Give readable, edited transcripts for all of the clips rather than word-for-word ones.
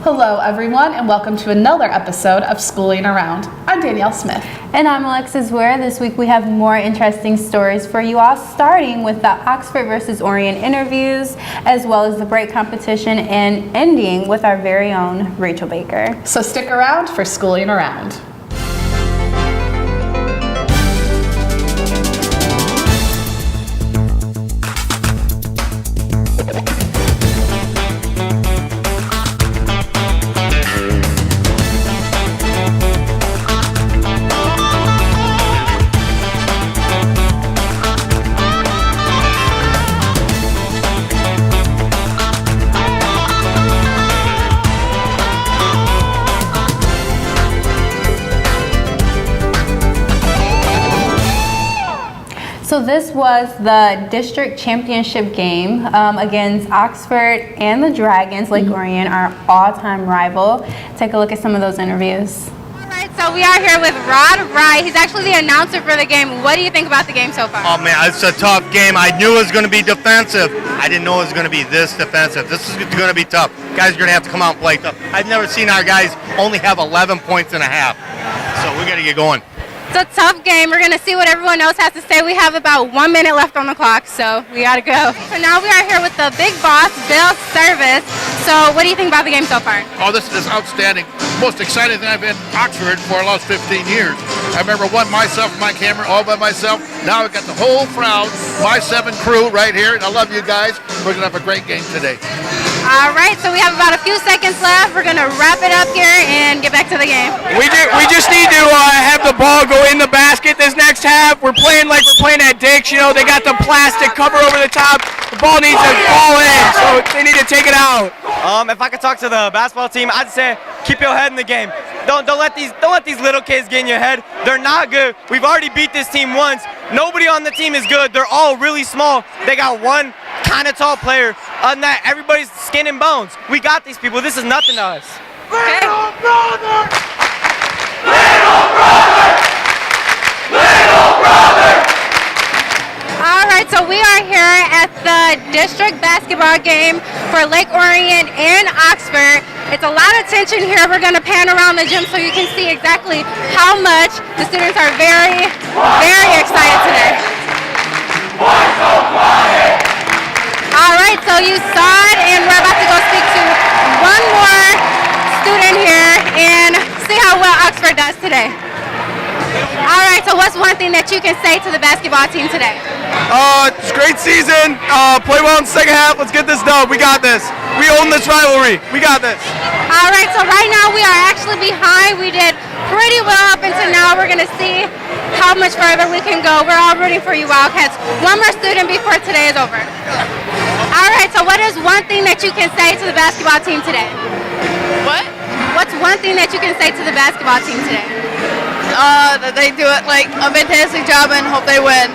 Hello, everyone, and welcome to another episode of Schooling Around. I'm Danielle Smith. And I'm Alexis Ware. This week we have more interesting stories for you all, starting with the Oxford versus Orion interviews, as well as the break competition, and ending with our very own Rachel Baker. So stick around for Schooling Around. So this was the district championship game against Oxford and the Dragons. Lake Orion, our all-time rival. Take a look at some of those interviews. All right, so we are here with Rod Wright. He's actually the announcer for the game. What do you think about the game so far? Oh man, it's a tough game. I knew it was going to be defensive. I didn't know it was going to be this defensive. This is going to be tough. Guys are going to have to come out and play tough. I've never seen our guys only have 11 points and a half. So we got to get going. It's a tough game. We're going to see what everyone else has to say. We have about 1 minute left on the clock, so we got to go. So now we are here with the big boss, Bill Service. So what do you think about the game so far? Oh, this is outstanding. Most exciting thing I've been in Oxford for the last 15 years. I remember one myself, my camera, all by myself. Now I've got the whole crowd, my 7 crew right here, and I love you guys. We're going to have a great game today. All right, so we have about a few seconds left. We're going to wrap it up here and get back to the game. We just need to have the ball go in the basket this next half. We're playing like we're playing at Dick's. You know, they got the plastic cover over the top. The ball needs to fall in, so they need to take it out. If I could talk to the basketball team, I'd say keep your head in the game. Don't let these little kids get in your head. They're not good. We've already beat this team once. Nobody on the team is good. They're all really small. They got one kind of tall player. Other than that, everybody's skin and bones. We got these people. This is nothing to us. Little brother! Little brother! Little brother! All right, so we are here at the district basketball game for Lake Orion and Oxford. It's a lot of tension here. We're going to pan around the gym so you can see exactly how much the students are very, very excited today. All right, so you saw it, and we're about to go speak to one more student here and see how well Oxford does today. All right, so what's one thing that you can say to the basketball team today? It's a great season. Play well in the second half. Let's get this done. We got this. We own this rivalry. We got this. All right, so right now we are actually behind. We did pretty well up until now. We're going to see how much further we can go. We're all rooting for you, Wildcats. One more student before today is over. All right, so what is one thing that you can say to the basketball team today? What? What's one thing that you can say to the basketball team today? That they do it like a fantastic job and hope they win.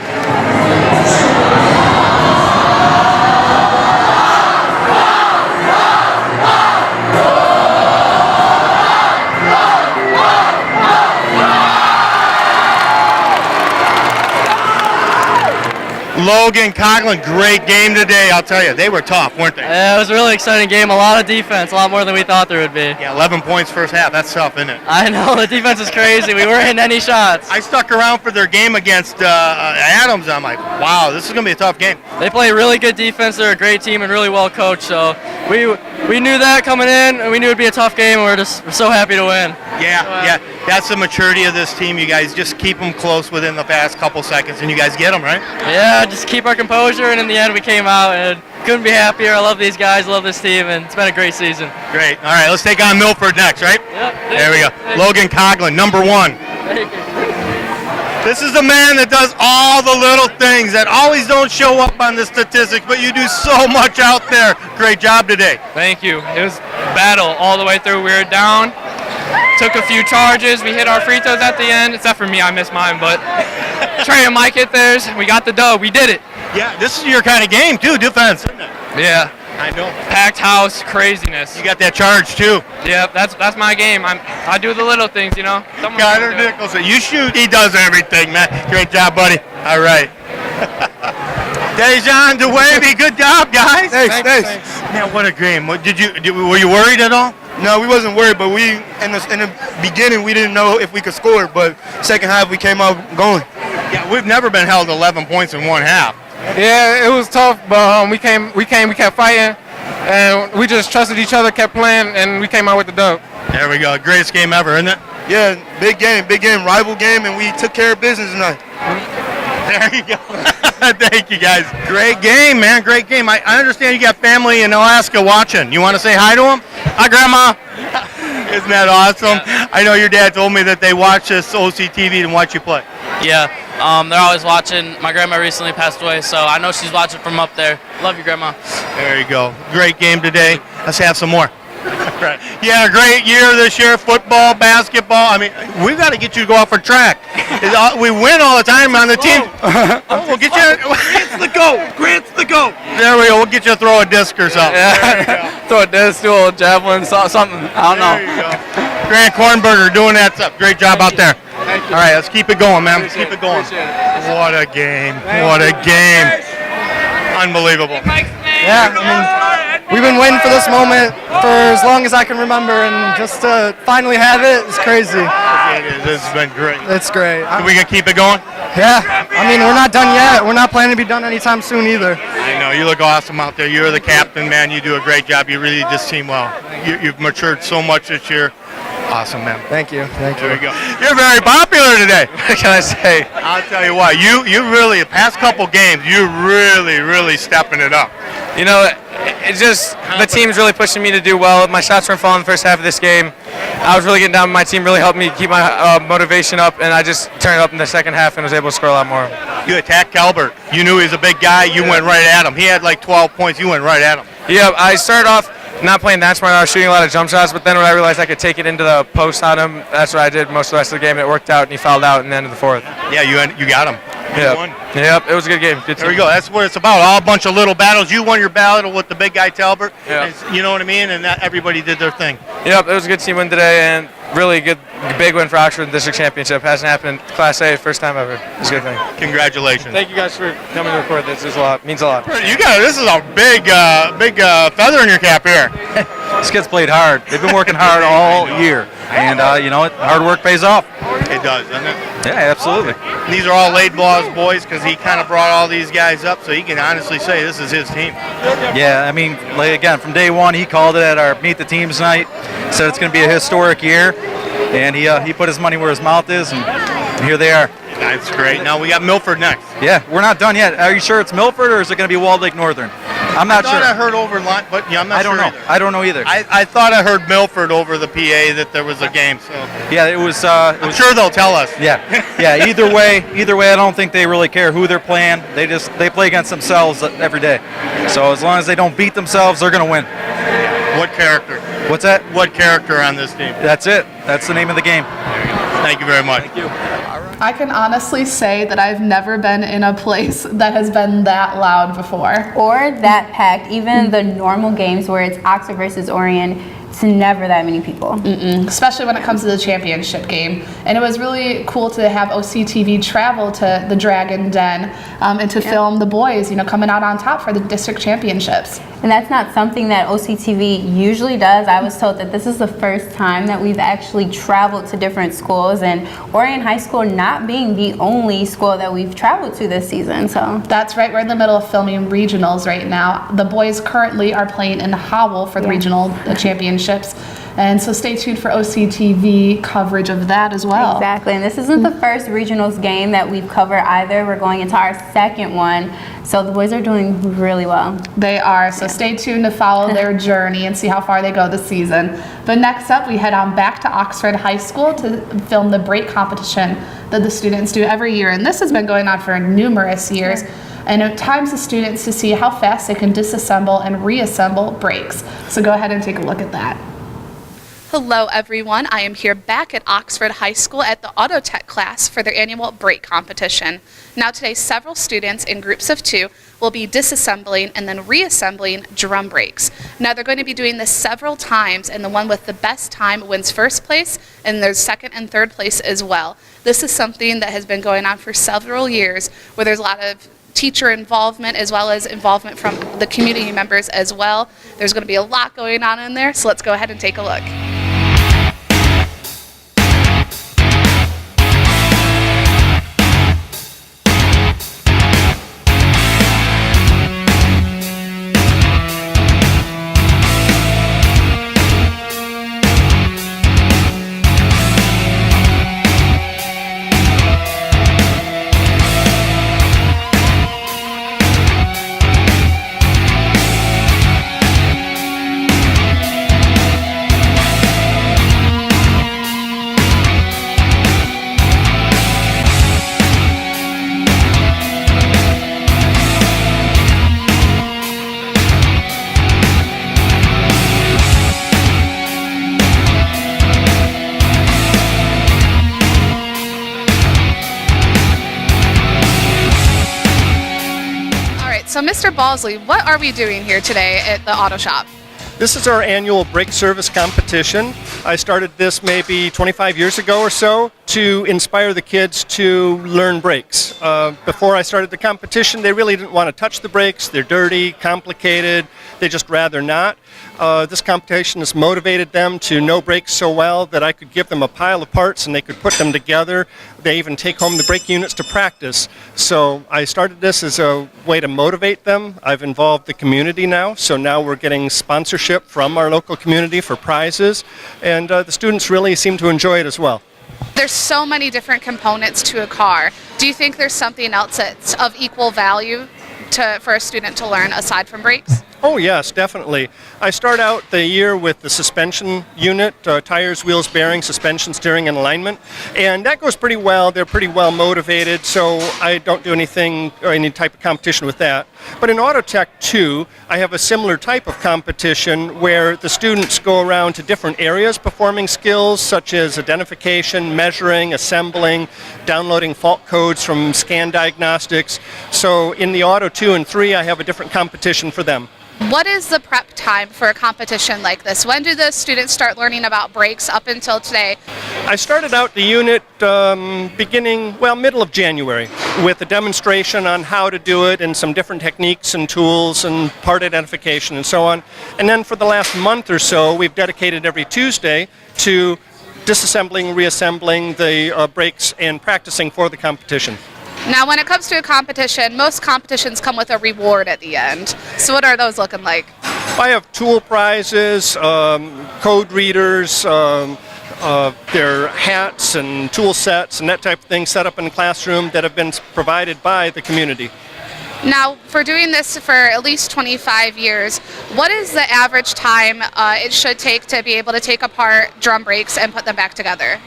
Logan Coughlin, great game today. I'll tell you, they were tough, weren't they? Yeah, it was a really exciting game. A lot of defense, a lot more than we thought there would be. Yeah, 11 points first half. That's tough, isn't it? I know, the defense is crazy. We weren't hitting any shots. I stuck around for their game against Adams. I'm like, wow, this is going to be a tough game. They play really good defense. They're a great team and really well coached. So we knew that coming in, and we knew it would be a tough game, and we're so happy to win. Yeah. That's the maturity of this team. You guys just keep them close within the past couple seconds, and you guys get them, right? Yeah, just keep our composure, and in the end we came out and couldn't be happier. I love these guys, love this team, and it's been a great season. Great. All right, let's take on Milford next, right? Yep. There we go. Logan Coughlin, number 1. This is the man that does all the little things that always don't show up on the statistics, but you do so much out there. Great job today. Thank you. It was battle all the way through. We were down, took a few charges. We hit our free throws at the end, except for me, I missed mine, but Trey and Mike hit theirs. We got the dub. We did it. Yeah, this is your kind of game, too, defense, isn't it? Yeah. I know. Packed house, craziness. You got that charge, too. Yeah, that's my game. I do the little things, you know. Connor Nicholson, you shoot, he does everything, man. Great job, buddy. All right. Dejan DeWavy, good job, guys. Thanks. Man, what a game. Were you worried at all? No, we wasn't worried, but in the beginning we didn't know if we could score, but second half we came out going. Yeah, we've never been held 11 points in one half. Yeah, it was tough, but we kept fighting, and we just trusted each other, kept playing, and we came out with the dub. There we go. Greatest game ever, isn't it? Yeah, big game, rival game, and we took care of business tonight. There you go. Thank you, guys. Great game, man. Great game. I understand you got family in Alaska watching. You want to say hi to them? Hi, Grandma. Isn't that awesome? Yeah. I know your dad told me that they watch this OCTV and watch you play. Yeah, they're always watching. My grandma recently passed away, so I know she's watching from up there. Love you, Grandma. There you go. Great game today. Let's have some more. Right. Yeah, a great year this year. Football, basketball. I mean, we've got to get you to go out for track. We win all the time on the team. We'll get you. Grant's the goat. Grant's the goat. There we go. We'll get you to throw a disc or something. Yeah. Throw a disc, do a javelin, something. I don't know. There you go. Grant Kornberger doing that stuff. Great job out there. All right, let's keep it going, man. Let's keep it going. What a game. What a game. Unbelievable. Yeah, I mean, we've been waiting for this moment for as long as I can remember, and just to finally have it is crazy. It is. This has been great. It's great. Are we going to keep it going? Yeah, I mean, we're not done yet. We're not planning to be done anytime soon either. I know. You look awesome out there. You're the captain, man. You do a great job. You really lead this team well. You've matured so much this year. Awesome, man. Thank you. There you go. You're very popular today. What can I say? I'll tell you what. You really, the past couple games, you're really stepping it up. You know, it's just the team's really pushing me to do well. My shots weren't falling the first half of this game. I was really getting down. My team really helped me keep my motivation up, and I just turned it up in the second half and was able to score a lot more. You attacked Calbert. You knew he was a big guy. You went right at him. He had like 12 points. You went right at him. Yeah, I started off not playing that smart. I was shooting a lot of jump shots, but then when I realized I could take it into the post on him, that's what I did most of the rest of the game. It worked out, and he fouled out in the end of the fourth. Yeah, you got him. Yep, it was a good game. Good there we go. That's what it's about. All a bunch of little battles. You won your battle with the big guy Talbert. Yeah. You know what I mean? And everybody did their thing. Yep, it was a good team win today, and really good, big win for Oxford in the district championship. Hasn't happened Class A, first time ever. It's a good thing. Congratulations. Thank you guys for coming to record this. Means a lot. This is a big feather in your cap here. These kids played hard. They've been working hard all year, and you know what? Hard work pays off. It does, doesn't it? Yeah, absolutely. And these are all Laidlaw's boys because he kind of brought all these guys up, so he can honestly say this is his team. Yeah, I mean, again, from day one, he called it at our Meet the Teams night. Said it's going to be a historic year, and he put his money where his mouth is, and here they are. That's great. Now we got Milford next. Yeah, we're not done yet. Are you sure it's Milford, or is it going to be Walled Lake Northern? I'm not sure. I thought I heard Overline, but yeah, I'm not sure. I don't know either. I thought I heard Milford over the PA that there was a game. So yeah, it was. I'm sure they'll tell us. Yeah, yeah. Either way, I don't think they really care who they're playing. They play against themselves every day. So as long as they don't beat themselves, they're going to win. What character? What's that? What character on this team? That's it. That's the name of the game. Thank you very much. Thank you. I can honestly say that I've never been in a place that has been that loud before. Or that packed. Even the normal games where it's Oxford versus Orion, it's never that many people. Especially when it comes to the championship game. And it was really cool to have OCTV travel to the Dragon Den and to film the boys, coming out on top for the district championships. And that's not something that OCTV usually does. I was told that this is the first time that we've actually traveled to different schools, and Orion High School not being the only school that we've traveled to this season. So that's right. We're in the middle of filming regionals right now. The boys currently are playing in Howell for the regional championships. And so stay tuned for OCTV coverage of that as well. Exactly. And this isn't the first regionals game that we've covered either. We're going into our second one. So the boys are doing really well. They are. So stay tuned to follow their journey and see how far they go this season. But next up, we head on back to Oxford High School to film the break competition that the students do every year. And this has been going on for numerous years. And it times the students to see how fast they can disassemble and reassemble brakes. So go ahead and take a look at that. Hello everyone, I am here back at Oxford High School at the Auto Tech class for their annual brake competition. Now today several students in groups of 2 will be disassembling and then reassembling drum brakes. Now they're going to be doing this several times, and the one with the best time wins first place, and there's second and third place as well. This is something that has been going on for several years where there's a lot of teacher involvement as well as involvement from the community members as well. There's going to be a lot going on in there, so let's go ahead and take a look. So Mr. Balsley, what are we doing here today at the auto shop? This is our annual brake service competition. I started this maybe 25 years ago or so to inspire the kids to learn brakes. Before I started the competition, they really didn't want to touch the brakes. They're dirty, complicated, they just rather not. This competition has motivated them to know brakes so well that I could give them a pile of parts and they could put them together. They even take home the brake units to practice. So I started this as a way to motivate them. I've involved the community now, so now we're getting sponsorship from our local community for prizes, and the students really seem to enjoy it as well. There's so many different components to a car. Do you think there's something else that's of equal value for a student to learn aside from brakes? Oh yes, definitely. I start out the year with the suspension unit, tires, wheels, bearings, suspension, steering, and alignment, and that goes pretty well. They're pretty well motivated, so I don't do anything or any type of competition with that. But in Auto Tech 2, I have a similar type of competition where the students go around to different areas performing skills such as identification, measuring, assembling, downloading fault codes from scan diagnostics. So in the Auto 2 and 3, I have a different competition for them. What is the prep time for a competition like this? When do the students start learning about brakes up until today? I started out the unit middle of January with a demonstration on how to do it and some different techniques and tools and part identification and so on. And then for the last month or so, we've dedicated every Tuesday to disassembling, reassembling the brakes and practicing for the competition. Now, when it comes to a competition, most competitions come with a reward at the end. So what are those looking like? I have tool prizes, code readers, their hats and tool sets and that type of thing set up in the classroom that have been provided by the community. Now, for doing this for at least 25 years, what is the average time it should take to be able to take apart drum brakes and put them back together?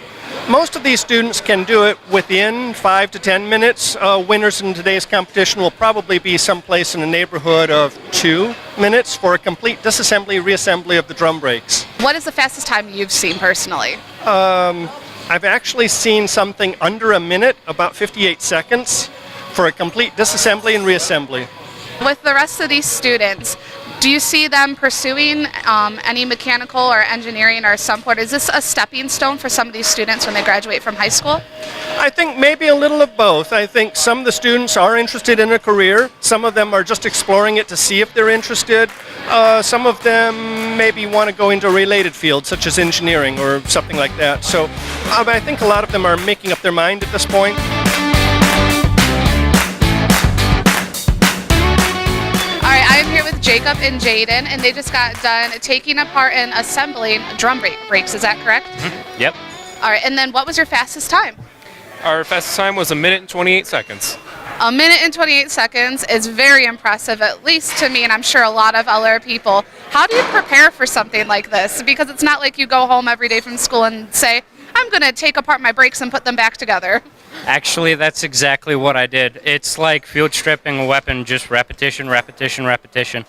Most of these students can do it within 5 to 10 minutes. Winners in today's competition will probably be someplace in the neighborhood of 2 minutes for a complete disassembly, reassembly of the drum brakes. What is the fastest time you've seen personally? I've actually seen something under a minute, about 58 seconds, for a complete disassembly and reassembly. With the rest of these students, do you see them pursuing any mechanical or engineering or some sort? Is this a stepping stone for some of these students when they graduate from high school? I think maybe a little of both. I think some of the students are interested in a career. Some of them are just exploring it to see if they're interested. Some of them maybe want to go into a related field, such as engineering or something like that. So I think a lot of them are making up their mind at this point. I'm here with Jacob and Jaden, and they just got done taking apart and assembling drum brakes. Is that correct? Mm-hmm. Yep. All right, and then what was your fastest time? Our fastest time was 1 minute and 28 seconds. 1 minute and 28 seconds is very impressive, at least to me, and I'm sure a lot of other people. How do you prepare for something like this? Because it's not like you go home every day from school and say, I'm going to take apart my brakes and put them back together. Actually, that's exactly what I did. It's like field stripping a weapon, just repetition, repetition, repetition.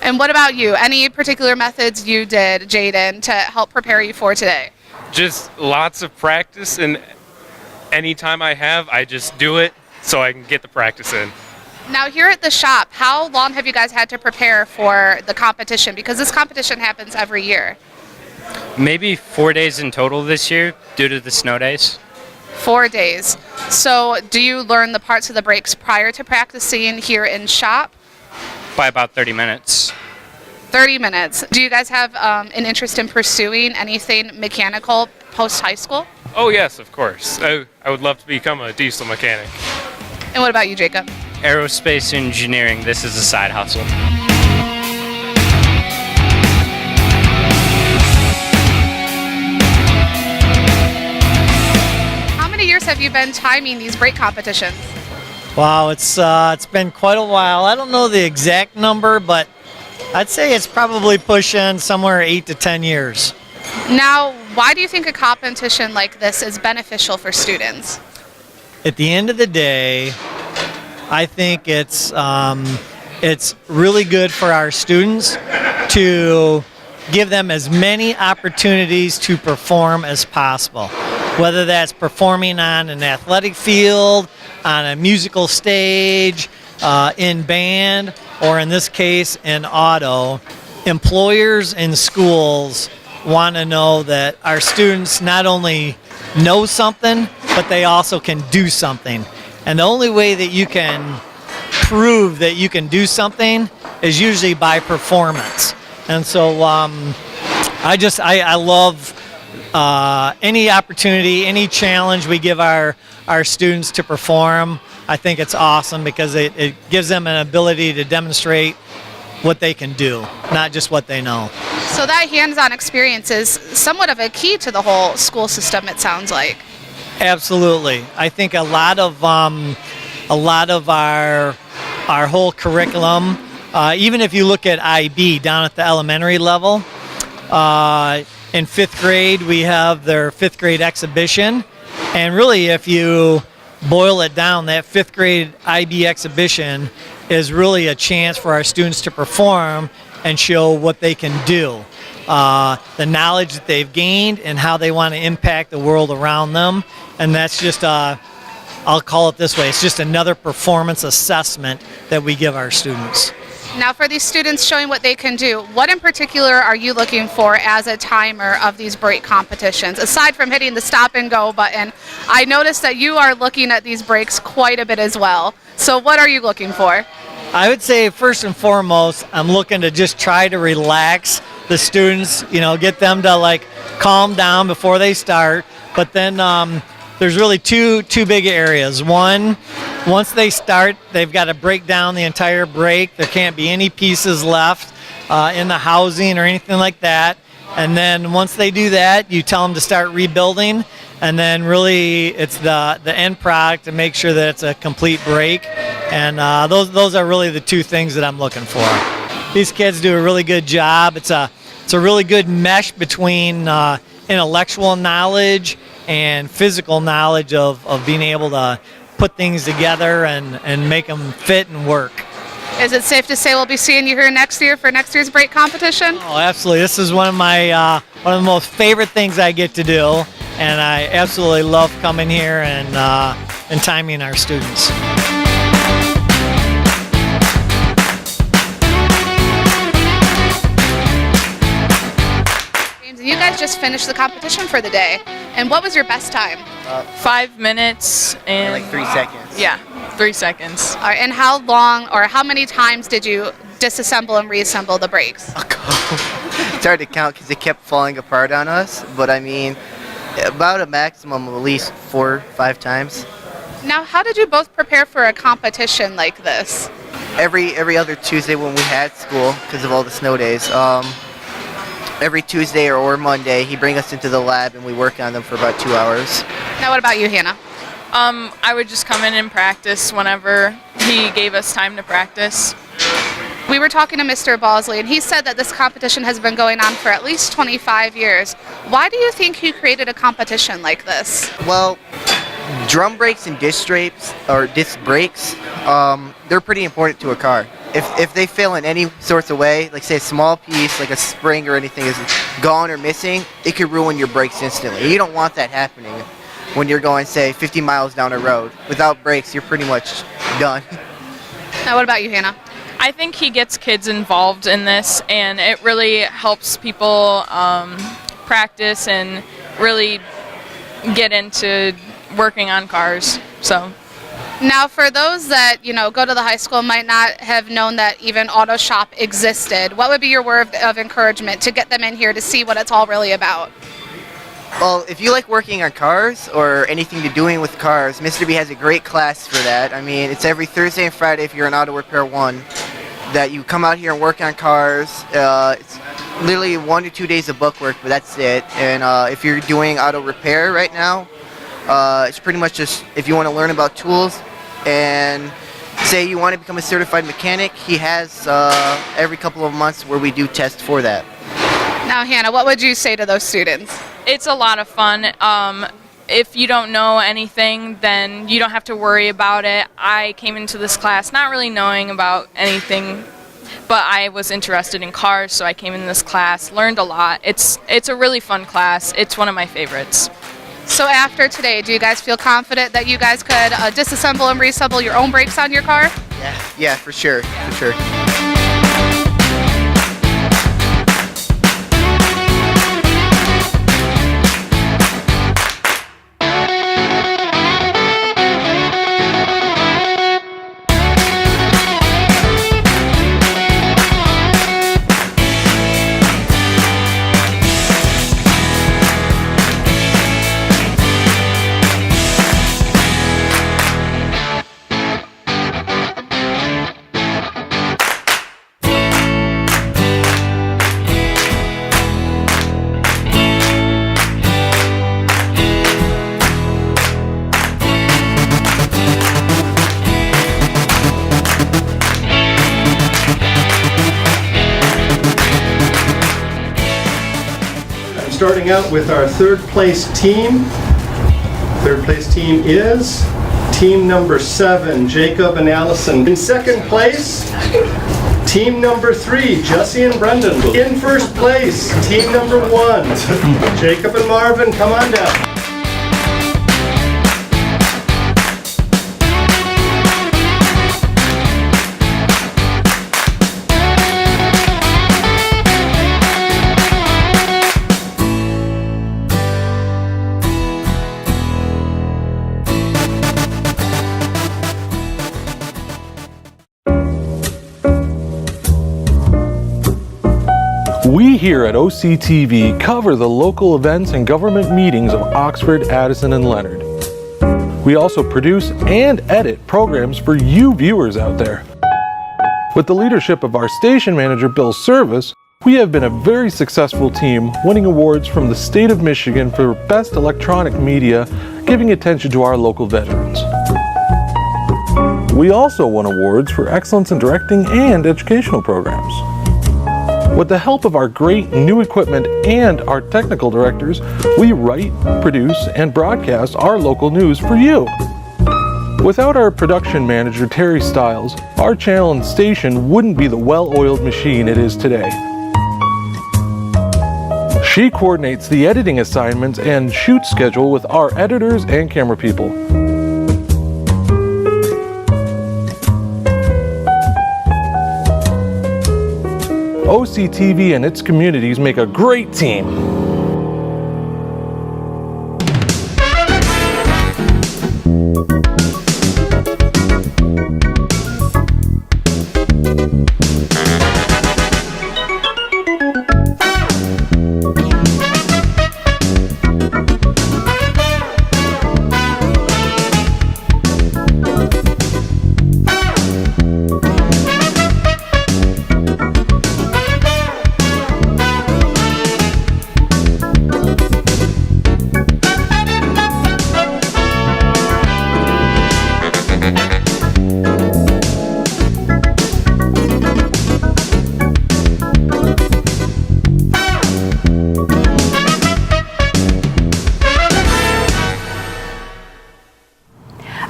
And what about you? Any particular methods you did, Jaden, to help prepare you for today? Just lots of practice, and any time I have, I just do it so I can get the practice in. Now, here at the shop, how long have you guys had to prepare for the competition? Because this competition happens every year. Maybe 4 days in total this year due to the snow days. 4 days. So do you learn the parts of the brakes prior to practicing here in shop? By about 30 minutes. 30 minutes. Do you guys have an interest in pursuing anything mechanical post high school? Oh yes, of course. I would love to become a diesel mechanic. And what about you, Jacob? Aerospace engineering, this is a side hustle. How many years have you been timing these brake competitions? Wow, it's been quite a while. I don't know the exact number, but I'd say it's probably pushing somewhere 8 to 10 years. Now, why do you think a competition like this is beneficial for students? At the end of the day, I think it's really good for our students to give them as many opportunities to perform as possible, whether that's performing on an athletic field, on a musical stage, in band, or in this case, in auto. Employers and schools want to know that our students not only know something, but they also can do something. And the only way that you can prove that you can do something is usually by performance. And so I love any opportunity, any challenge we give our students to perform. I think it's awesome because it gives them an ability to demonstrate what they can do, not just what they know. So that hands-on experience is somewhat of a key to the whole school system, it sounds like. Absolutely. I think a lot of our whole curriculum, even if you look at IB down at the elementary level, in 5th grade we have their 5th grade exhibition, and really if you boil it down, that 5th grade IB exhibition is really a chance for our students to perform and show what they can do, the knowledge that they've gained and how they want to impact the world around them. And that's just, I'll call it this way, it's just another performance assessment that we give our students. Now for these students showing what they can do, what in particular are you looking for as a timer of these brake competitions? Aside from hitting the stop and go button, I noticed that you are looking at these brakes quite a bit as well. So what are you looking for? I would say first and foremost, I'm looking to just try to relax the students, get them to like calm down before they start. But then there's really two big areas. One, once they start, they've got to break down the entire brake. There can't be any pieces left in the housing or anything like that. And then once they do that, you tell them to start rebuilding. And then really it's the end product to make sure that it's a complete brake. And those are really the two things that I'm looking for. These kids do a really good job. It's a really good mesh between intellectual knowledge and physical knowledge of being able to put things together and make them fit and work. Is it safe to say we'll be seeing you here next year for next year's brake competition? Oh, absolutely. This is one of my one of the most favorite things I get to do, and I absolutely love coming here and timing our students. You guys just finished the competition for the day, and what was your best time? 5 minutes and like 3 seconds. Yeah, 3 seconds. All right, and how long or how many times did you disassemble and reassemble the brakes? It's hard to count because it kept falling apart on us, but I mean, about a maximum of at least 4 or 5 times. Now, how did you both prepare for a competition like this? Every other Tuesday when we had school, because of all the snow days, every Tuesday or Monday, he'd bring us into the lab and we work on them for about 2 hours. Now, what about you, Hannah? I would just come in and practice whenever he gave us time to practice. We were talking to Mr. Balsley, and he said that this competition has been going on for at least 25 years. Why do you think he created a competition like this? Well, drum brakes and disc brakes, they're pretty important to a car. If they fail in any sorts of way, like say a small piece, like a spring or anything is gone or missing, it could ruin your brakes instantly. You don't want that happening when you're going, say, 50 miles down a road. Without brakes, you're pretty much done. Now, what about you, Hannah? I think he gets kids involved in this, and it really helps people practice and really get into working on cars. So. Now, for those that, go to the high school might not have known that even auto shop existed, what would be your word of encouragement to get them in here to see what it's all really about? Well, if you like working on cars or anything to doing with cars, Mr. B has a great class for that. I mean, it's every Thursday and Friday if you're an Auto Repair 1 that you come out here and work on cars. It's literally 1 to 2 days of book work, but that's it. And if you're doing auto repair right now, it's pretty much just if you want to learn about tools and say you want to become a certified mechanic, he has every couple of months where we do tests for that. Now, Hannah, what would you say to those students? It's a lot of fun. If you don't know anything, then you don't have to worry about it. I came into this class not really knowing about anything, but I was interested in cars, so I came in this class, learned a lot. It's a really fun class. It's one of my favorites. So after today, do you guys feel confident that you guys could disassemble and reassemble your own brakes on your car? Yeah, for sure. Starting out with our third place team. Third place team is team number 7, Jacob and Allison. In second place, team number 3, Jesse and Brendan. In first place, team number 1, Jacob and Marvin, come on down. We here at OCTV cover the local events and government meetings of Oxford, Addison, and Leonard. We also produce and edit programs for you viewers out there. With the leadership of our station manager, Bill Service, we have been a very successful team, winning awards from the state of Michigan for Best Electronic Media, giving attention to our local veterans. We also won awards for excellence in directing and educational programs. With the help of our great new equipment and our technical directors, we write, produce, and broadcast our local news for you. Without our production manager, Terry Stiles, our channel and station wouldn't be the well-oiled machine it is today. She coordinates the editing assignments and shoot schedule with our editors and camera people. OCTV and its communities make a great team.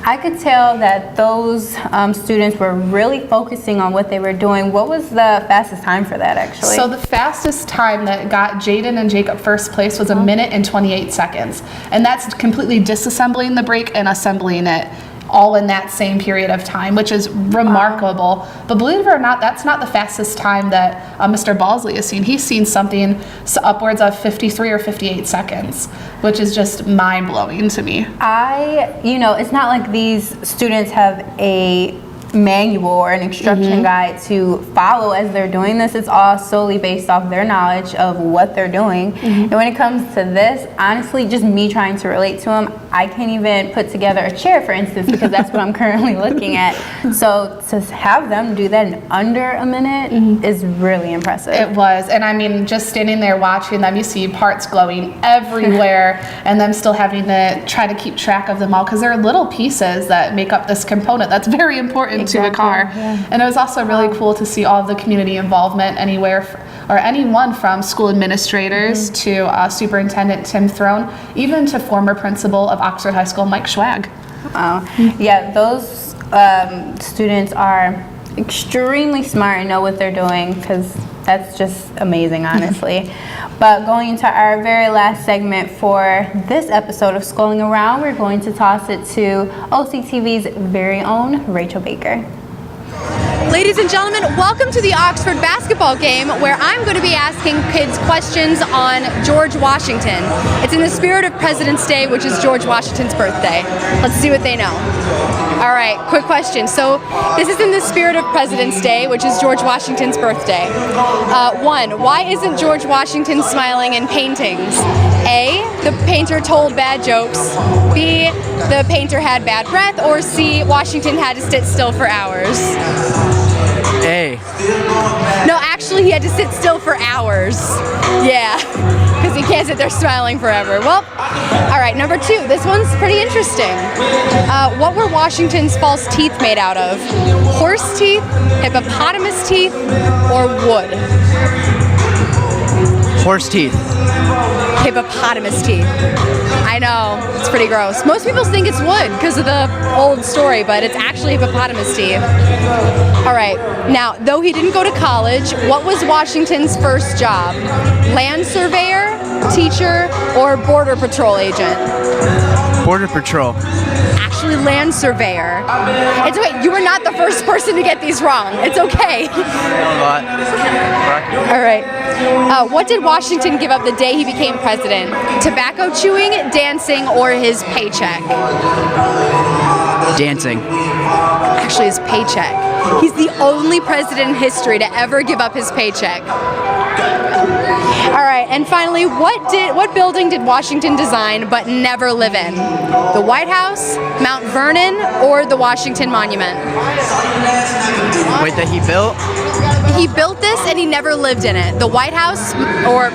I could tell that those students were really focusing on what they were doing. What was the fastest time for that, actually? So the fastest time that got Jaden and Jacob first place was 1 minute and 28 seconds. And that's completely disassembling the brake and assembling it all in that same period of time, which is remarkable. But believe it or not, that's not the fastest time that Mr. Balsley has seen. He's seen something upwards of 53 or 58 seconds, which is just mind-blowing to me. It's not like these students have a manual or an instruction guide to follow as they're doing this. It's all solely based off their knowledge of what they're doing. And when it comes to this, honestly, just me trying to relate to them, I can't even put together a chair, for instance, because that's what I'm currently looking at. So to have them do that in under a minute is really impressive. It was, and I mean, just standing there watching them, you see parts glowing everywhere, and them still having to try to keep track of them all, because there are little pieces that make up this component that's very important to a car. And it was also really cool to see all of the community involvement, or anyone from school administrators to Superintendent Tim Throne, even to former principal of Oxford High School, Mike Schwag. Wow. Yeah, those students are extremely smart and know what they're doing, because that's just amazing, honestly. But going into our very last segment for this episode of Schooling Around, we're going to toss it to OCTV's very own Rachel Baker. Ladies and gentlemen, welcome to the Oxford basketball game, where I'm going to be asking kids questions on George Washington. It's in the spirit of President's Day, which is George Washington's birthday. Let's see what they know. All right, quick question. So this is in the spirit of President's Day, which is George Washington's birthday. 1, why isn't George Washington smiling in paintings? A, the painter told bad jokes. B, the painter had bad breath. Or C, Washington had to sit still for hours. A. No, actually he had to sit still for hours. Yeah, because he can't sit there smiling forever. Well, all right, number 2. This one's pretty interesting. What were Washington's false teeth made out of? Horse teeth, hippopotamus teeth, or wood? Horse teeth. Hippopotamus teeth. I know, it's pretty gross. Most people think it's wood because of the old story, but it's actually hippopotamus teeth. All right, now, though he didn't go to college, what was Washington's first job? Land surveyor, teacher, or border patrol agent? Border Patrol. Actually, land surveyor. It's okay, you were not the first person to get these wrong. It's okay. All right. What did Washington give up the day he became president? Tobacco chewing, dancing, or his paycheck? Dancing. Actually, his paycheck. He's the only president in history to ever give up his paycheck. All right, and finally, what building did Washington design but never live in? The White House, Mount Vernon, or the Washington Monument? Wait, that he built? He built this and he never lived in it. The White House or...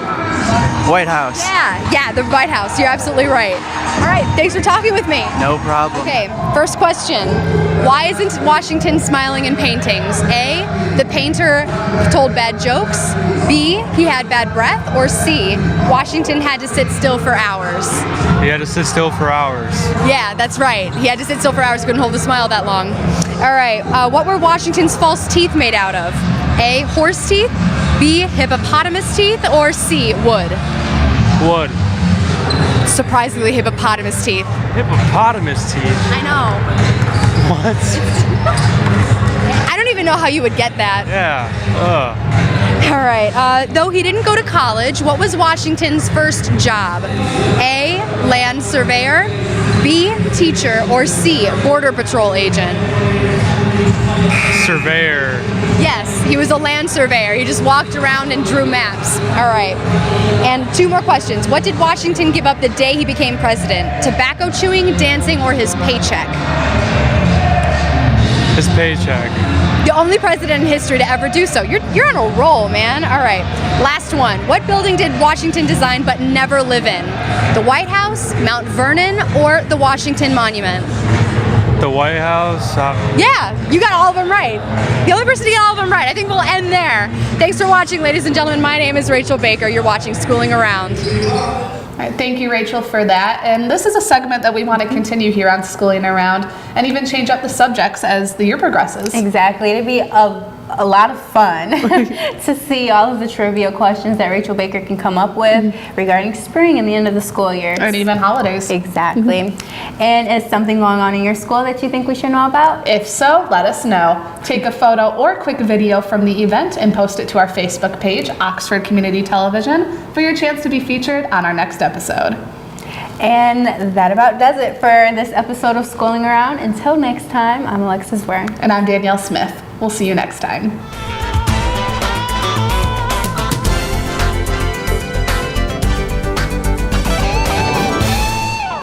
White House. Yeah, the White House. You're absolutely right. All right, thanks for talking with me. No problem. Okay, first question. Why isn't Washington smiling in paintings? A, the painter told bad jokes. B, he had bad breath. Or C, Washington had to sit still for hours. He had to sit still for hours. Yeah, that's right. He had to sit still for hours, couldn't hold a smile that long. All right, what were Washington's false teeth made out of? A, horse teeth. B, hippopotamus teeth. Or C, wood. Wood. Surprisingly, hippopotamus teeth. Hippopotamus teeth? I know. What? I don't even know how you would get that. Yeah. All right. Though he didn't go to college, what was Washington's first job? A, land surveyor. B, teacher. Or C, border patrol agent. Surveyor. Yes, he was a land surveyor. He just walked around and drew maps. All right. And 2 more questions. What did Washington give up the day he became president? Tobacco chewing, dancing, or his paycheck? His paycheck. The only president in history to ever do so. You're on a roll, man. All right. Last one. What building did Washington design but never live in? The White House, Mount Vernon, or the Washington Monument? The White House. Yeah, you got all of them right. The only person to get all of them right. I think we'll end there. Thanks for watching, ladies and gentlemen. My name is Rachel Baker. You're watching Schooling Around. All right, thank you, Rachel, for that. And this is a segment that we want to continue here on Schooling Around and even change up the subjects as the year progresses. Exactly. It'd be a a lot of fun to see all of the trivia questions that Rachel Baker can come up with regarding spring and the end of the school year. And even holidays. Exactly. And is something going on in your school that you think we should know about? If so, let us know. Take a photo or quick video from the event and post it to our Facebook page, Oxford Community Television, for your chance to be featured on our next episode. And that about does it for this episode of Schooling Around. Until next time, I'm Alexis Ware. And I'm Danielle Smith. We'll see you next time.